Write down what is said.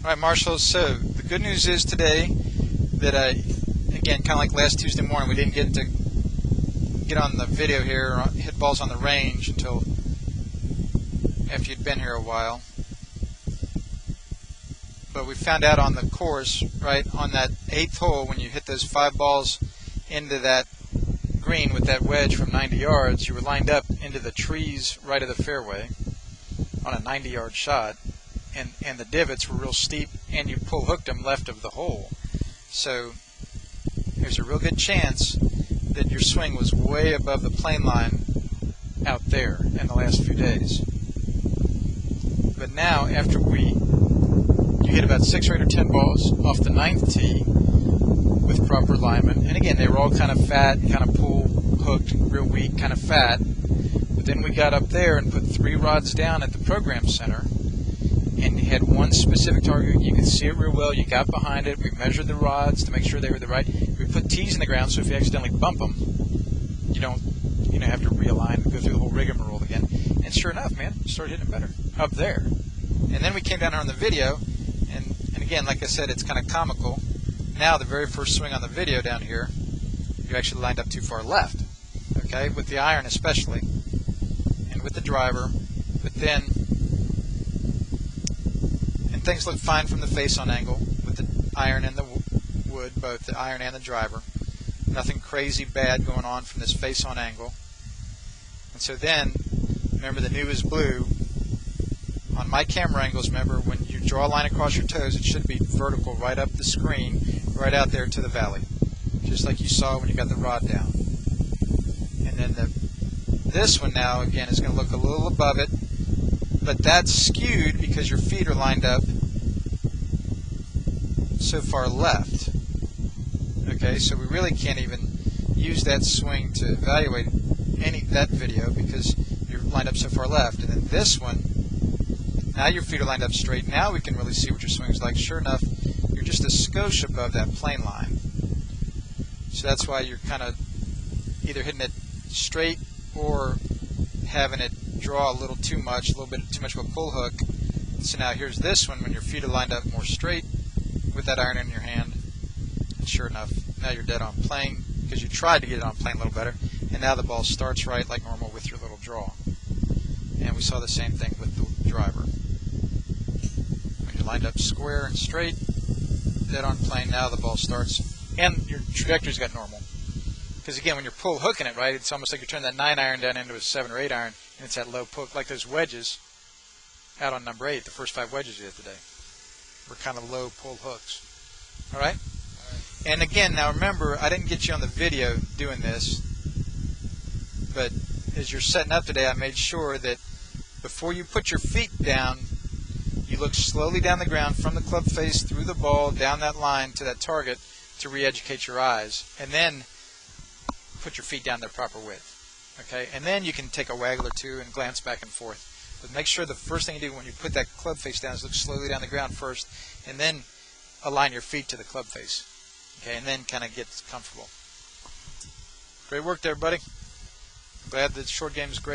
Alright, Marshall, so the good news is today that again, kind of like last Tuesday morning, we didn't get to get on the video here, or hit balls on the range until after you'd been here a while. But we found out on the course, right, on that 8th hole, when you hit those 5 balls into that green with that wedge from 90 yards, you were lined up into the trees right of the fairway on a 90-yard shot. And the divots were real steep, and you pull hooked them left of the hole. So there's a real good chance that your swing was way above the plane line out there in the last few days. But now, after you hit about 6 or 8 or 10 balls off the 9th tee with proper alignment, and again, they were all kind of fat, kind of pull hooked, real weak, kind of fat. But then we got up there and put 3 rods down at the program center, and you had one specific target. You could see it real well. You got behind it. We measured the rods to make sure they were the right. We put tees in the ground, so if you accidentally bump them, you don't have to realign and go through the whole rigmarole again. And sure enough, man, you started hitting it better up there. And then we came down here on the video, and again, like I said, it's kind of comical. Now the very first swing on the video down here, you actually lined up too far left, okay, with the iron especially, and with the driver. But then things look fine from the face-on angle with the iron and the wood, both the iron and the driver. Nothing crazy bad going on from this face-on angle. And so then, remember, the new is blue. On my camera angles, remember, when you draw a line across your toes, it should be vertical right up the screen, right out there to the valley, just like you saw when you got the rod down. And then this one now, again, is going to look a little above it, but that's skewed because your feet are lined up so far left. Okay, so we really can't even use that swing to evaluate that video because you're lined up so far left. And then this one, now your feet are lined up straight. Now we can really see what your swing is like. Sure enough, you're just a skosh above that plane line. So that's why you're kind of either hitting it straight or having it draw a little too much, a little bit too much of a pull hook. So now here's this one when your feet are lined up more straight with that iron in your hand. And sure enough, now you're dead on plane because you tried to get it on plane a little better. And now the ball starts right like normal with your little draw. And we saw the same thing with the driver. When you're lined up square and straight, dead on plane, now the ball starts. And your trajectory's got normal. Because again, when you're pull hooking it, right, it's almost like you're turning that 9 iron down into a 7 or 8 iron, and it's that low pull, like those wedges out on number 8, the first 5 wedges you hit today were kind of low pull hooks. All right? And again, now remember, I didn't get you on the video doing this, but as you're setting up today, I made sure that before you put your feet down, you look slowly down the ground from the club face through the ball, down that line to that target to re-educate your eyes, and then put your feet down their proper width. Okay, and then you can take a waggle or two and glance back and forth. But make sure the first thing you do when you put that club face down is look slowly down the ground first, and then align your feet to the club face. Okay, and then kind of get comfortable. Great work there, buddy. I'm glad the short game is great.